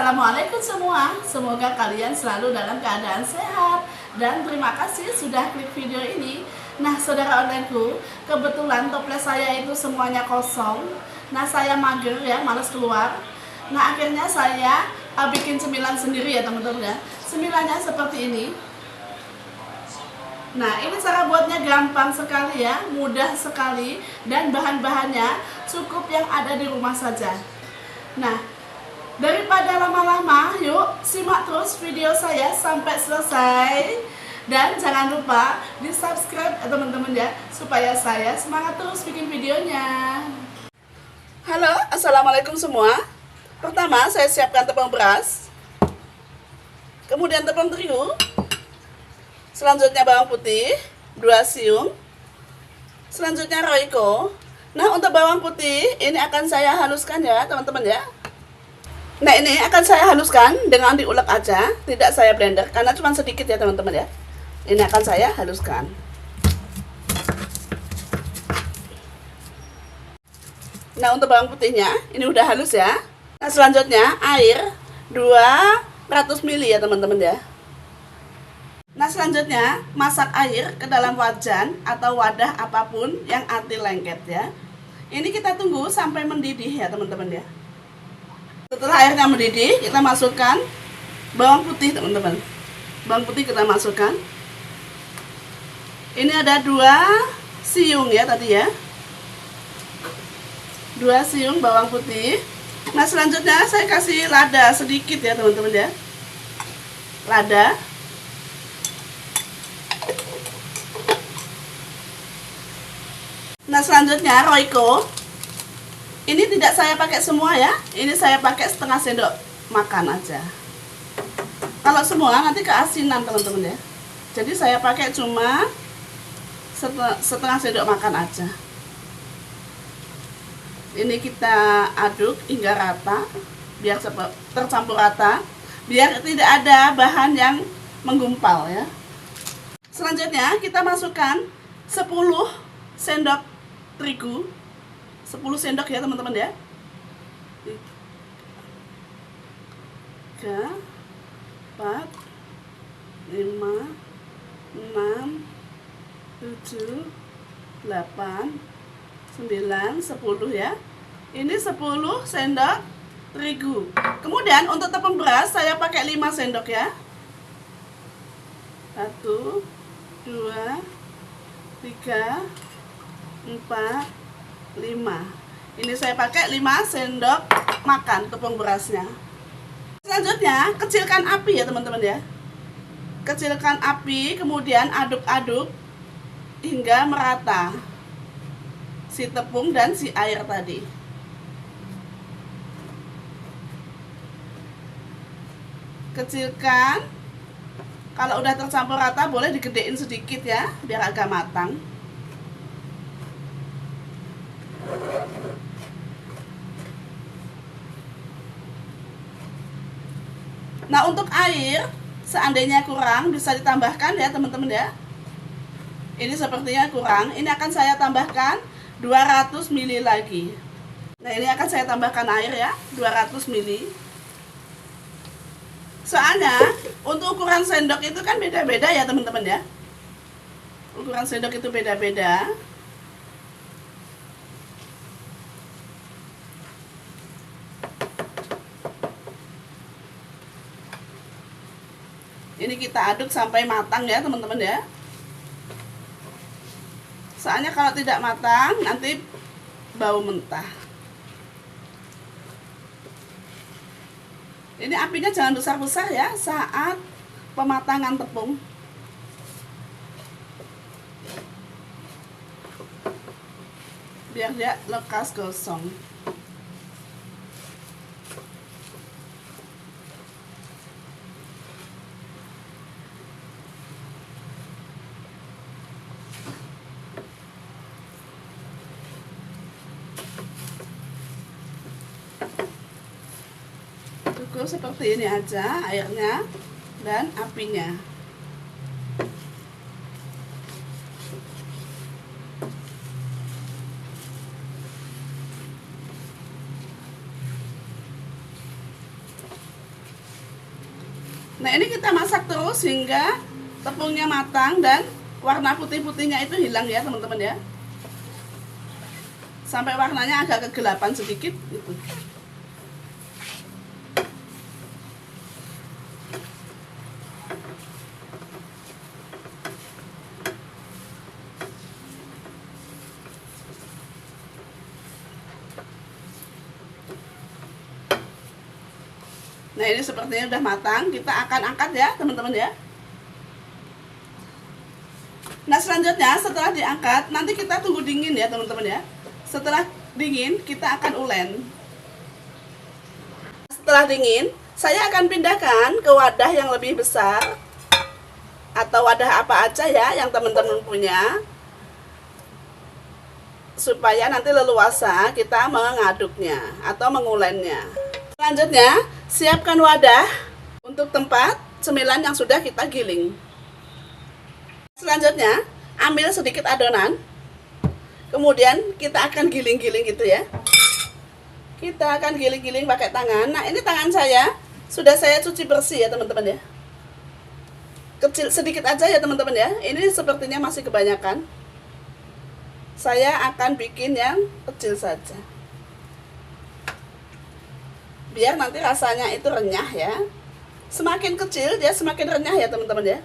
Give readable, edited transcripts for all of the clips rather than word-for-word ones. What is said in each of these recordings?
Assalamualaikum semua, semoga kalian selalu dalam keadaan sehat. Dan terima kasih sudah klik video ini. Nah saudara onlineku, kebetulan toples saya itu semuanya kosong. Nah saya mager ya, males keluar. Nah akhirnya saya bikin cemilan sendiri ya teman-teman ya. Cemilannya seperti ini. Nah ini cara buatnya gampang sekali ya, mudah sekali. Dan bahan-bahannya cukup yang ada di rumah saja. Nah daripada lama-lama, yuk simak terus video saya sampai selesai. Dan jangan lupa di subscribe teman-teman ya, supaya saya semangat terus bikin videonya. Halo, assalamualaikum semua. Pertama saya siapkan tepung beras, kemudian tepung terigu, selanjutnya bawang putih 2 siung, selanjutnya roiko. Nah untuk bawang putih ini akan saya haluskan ya teman-teman ya. Nah ini akan saya haluskan dengan diulek aja, tidak saya blender karena cuma sedikit ya teman-teman ya. Ini akan saya haluskan. Nah untuk bawang putihnya ini udah halus ya. Nah selanjutnya air 200 ml ya teman-teman ya. Nah selanjutnya masak air ke dalam wajan atau wadah apapun yang anti lengket ya. Ini kita tunggu sampai mendidih ya teman-teman ya. Setelah airnya mendidih, kita masukkan bawang putih teman-teman. Bawang putih kita masukkan. Ini ada 2 siung ya tadi ya. 2 siung bawang putih. Nah selanjutnya saya kasih lada sedikit ya teman-teman ya. Lada. Nah selanjutnya roiko. Ini tidak saya pakai semua ya. Ini saya pakai setengah sendok makan aja. Kalau semua nanti keasinan teman-teman ya. Jadi saya pakai cuma setengah sendok makan aja. Ini kita aduk hingga rata, biar tercampur rata, biar tidak ada bahan yang menggumpal ya. Selanjutnya kita masukkan 10 sendok terigu. 10 sendok ya teman-teman ya. 3, 4, 5, 6, 7, 8, 9, 10 ya. Ini 10 sendok terigu. Kemudian untuk tepung beras saya pakai 5 sendok ya. 1, 2, 3, 4, 5. Ini saya pakai 5 sendok makan tepung berasnya. Selanjutnya kecilkan api ya teman-teman ya. Kecilkan api, kemudian aduk-aduk hingga merata si tepung dan si air tadi. Kecilkan. Kalau udah tercampur rata boleh digedein sedikit ya, biar agak matang. Nah untuk air seandainya kurang bisa ditambahkan ya teman-teman ya. Ini sepertinya kurang. Ini akan saya tambahkan 200 ml lagi. Nah ini akan saya tambahkan air ya, 200 ml. Soalnya untuk ukuran sendok itu kan beda-beda ya teman-teman ya. Ukuran sendok itu beda-beda. Ini kita aduk sampai matang ya teman-teman ya. Soalnya kalau tidak matang nanti bau mentah. Ini apinya jangan besar-besar ya saat pematangan tepung. Biar dia lekas gosong. Cukup seperti ini aja airnya dan apinya. Nah, ini kita masak terus hingga tepungnya matang dan warna putih-putihnya itu hilang ya teman-teman ya. Sampai warnanya agak kegelapan sedikit gitu. Nah, ini sepertinya udah matang. Kita akan angkat ya teman-teman ya. Nah, selanjutnya setelah diangkat, nanti kita tunggu dingin ya teman-teman ya. Setelah dingin, kita akan ulen. Setelah dingin, saya akan pindahkan ke wadah yang lebih besar. Atau wadah apa aja ya yang teman-teman punya. Supaya nanti leluasa kita mengaduknya atau mengulennya. Selanjutnya, siapkan wadah untuk tempat cemilan yang sudah kita giling. Selanjutnya, ambil sedikit adonan. Kemudian kita akan giling-giling gitu ya. Kita akan giling-giling pakai tangan. Nah, ini tangan saya sudah saya cuci bersih ya teman-teman ya. Kecil sedikit aja ya teman-teman ya. Ini sepertinya masih kebanyakan. Saya akan bikin yang kecil saja. Biar nanti rasanya itu renyah ya. Semakin kecil dia semakin renyah ya teman-teman ya.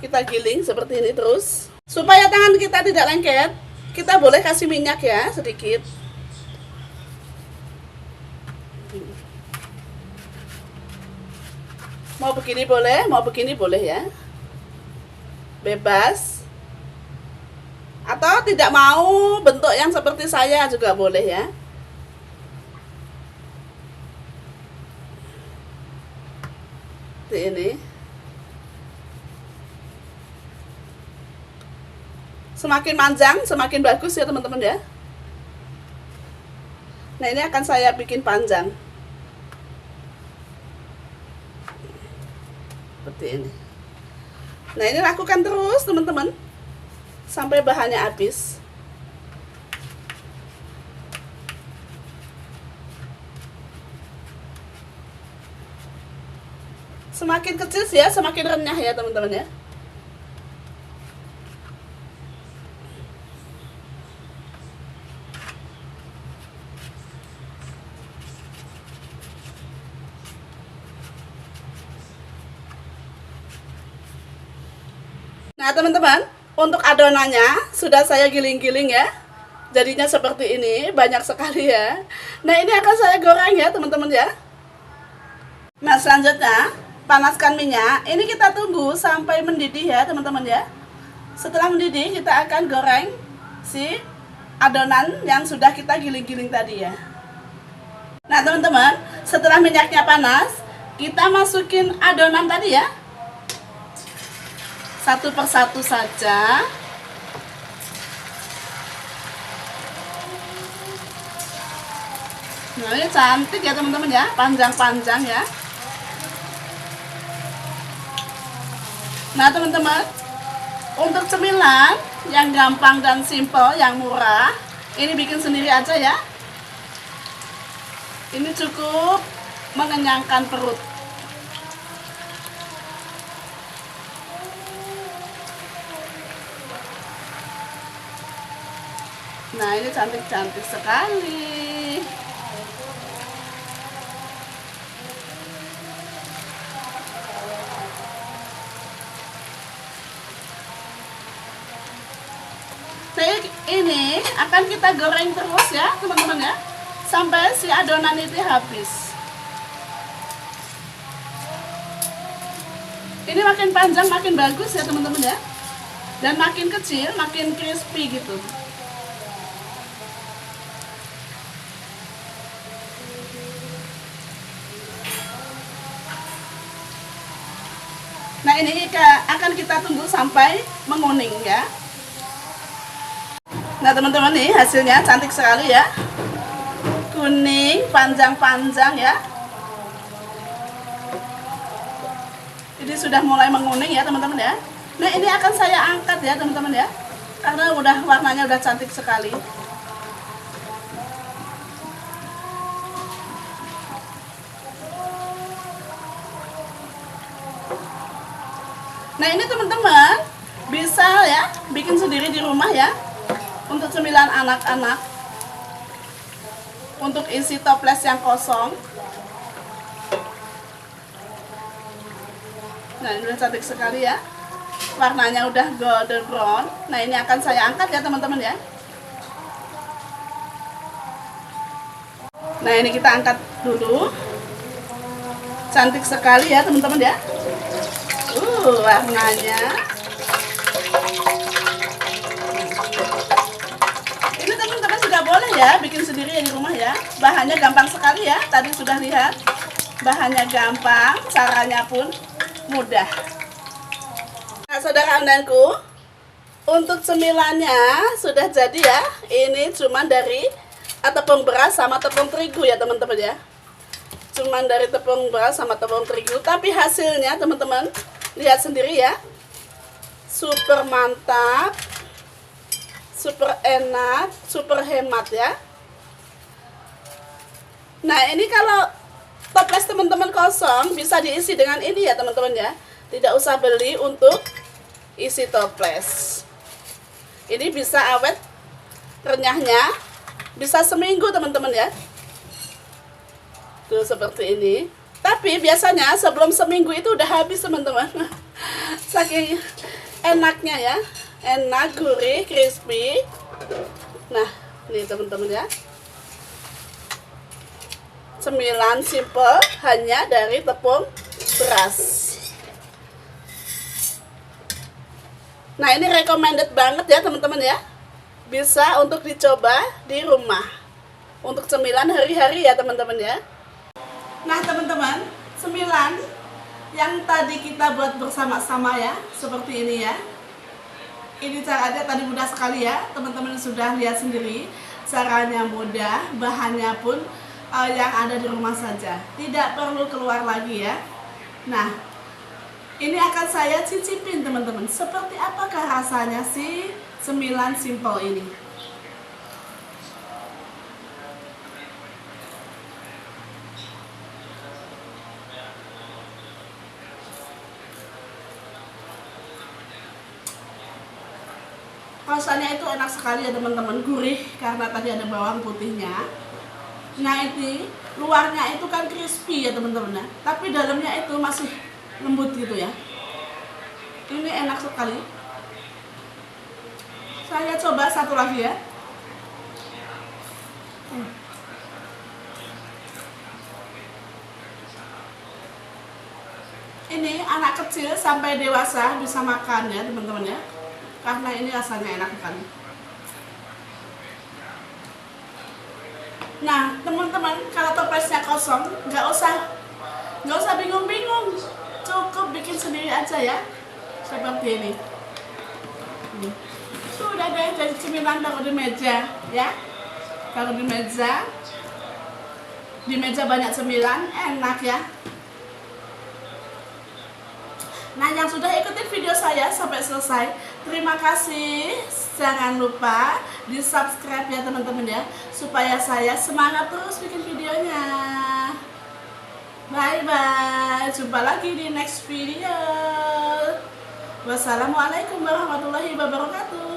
Kita giling seperti ini terus. Supaya tangan kita tidak lengket, kita boleh kasih minyak ya sedikit. Mau begini boleh ya. Bebas. Atau tidak mau bentuk yang seperti saya juga boleh ya. Seperti ini. Semakin panjang, semakin bagus ya teman-teman ya. Nah, ini akan saya bikin panjang. Seperti ini. Nah, ini lakukan terus teman-teman. Sampai bahannya habis. Semakin kecil sih ya, semakin renyah ya teman-teman ya. Nah teman-teman, untuk adonannya sudah saya giling-giling ya. Jadinya seperti ini, banyak sekali ya. Nah, ini akan saya goreng ya teman-teman ya. Nah, selanjutnya panaskan minyak. Ini kita tunggu sampai mendidih ya teman-teman ya. Setelah mendidih kita akan goreng si adonan yang sudah kita giling-giling tadi ya. Nah teman-teman, setelah minyaknya panas, kita masukin adonan tadi ya. Satu persatu saja. Nah, ini cantik ya teman-teman ya, panjang-panjang ya. Nah teman-teman, untuk cemilan yang gampang dan simple, yang murah, ini bikin sendiri aja ya. Ini cukup mengenyangkan perut. Nah, ini cantik-cantik sekali. Nah, ini akan kita goreng terus ya, teman-teman ya. Sampai si adonan itu habis. Ini makin panjang makin bagus ya, teman-teman ya. Dan makin kecil makin crispy gitu. Nah, ini akan kita tunggu sampai menguning ya. Nah, teman-teman nih hasilnya cantik sekali ya. Kuning, panjang-panjang ya. Ini sudah mulai menguning ya, teman-teman ya. Nah, ini akan saya angkat ya, teman-teman ya. Karena warnanya udah cantik sekali. Nah ini teman-teman bisa ya bikin sendiri di rumah ya, untuk cemilan anak-anak, untuk isi toples yang kosong. Nah ini udah cantik sekali ya, warnanya udah golden brown. Nah ini akan saya angkat ya teman-teman ya. Nah ini kita angkat dulu. Cantik sekali ya teman-teman ya. Warnanya. Ini teman-teman juga boleh ya bikin sendiri ya di rumah ya. Bahannya gampang sekali ya. Tadi sudah lihat. Bahannya gampang, caranya pun mudah. Nah saudara-saudaraku, untuk cemilannya sudah jadi ya. Ini cuma dari tepung beras sama tepung terigu ya teman-teman ya. Cuman dari tepung beras sama tepung terigu, tapi hasilnya teman-teman lihat sendiri ya, super mantap, super enak, super hemat ya. Nah ini kalau toples teman-teman kosong bisa diisi dengan ini ya teman-teman ya, tidak usah beli untuk isi toples. Ini bisa awet, renyahnya bisa seminggu teman-teman ya. Tuh seperti ini. Tapi biasanya sebelum seminggu itu udah habis teman-teman. Saking enaknya ya. Enak, gurih, crispy. Nah, ini teman-teman ya. Cemilan simple hanya dari tepung beras. Nah, ini recommended banget ya teman-teman ya. Bisa untuk dicoba di rumah. Untuk cemilan hari-hari ya teman-teman ya. Nah teman-teman, cemilan yang tadi kita buat bersama-sama ya, seperti ini ya. Ini caranya tadi mudah sekali ya, teman-teman sudah lihat sendiri. Caranya mudah, bahannya pun yang ada di rumah saja, tidak perlu keluar lagi ya. Nah, ini akan saya cicipin teman-teman, seperti apakah rasanya si cemilan simple ini. Rasanya itu enak sekali ya teman-teman, gurih karena tadi ada bawang putihnya. Nah ini luarnya itu kan crispy ya teman-teman ya, tapi dalamnya itu masih lembut gitu ya. Ini enak sekali. Saya coba satu lagi ya. Ini anak kecil sampai dewasa bisa makan ya teman-teman ya, karena ini rasanya enak sekali. Nah teman-teman, kalau toplesnya kosong nggak usah bingung-bingung, cukup bikin sendiri aja ya, seperti ini. Sudah deh, jadi cemilan taruh di meja ya, taruh di meja banyak cemilan, enak ya. Nah yang sudah ikutin video saya sampai selesai, terima kasih. Jangan lupa di subscribe ya teman-teman ya, supaya saya semangat terus bikin videonya. Bye bye, jumpa lagi di next video. Wassalamualaikum warahmatullahi wabarakatuh.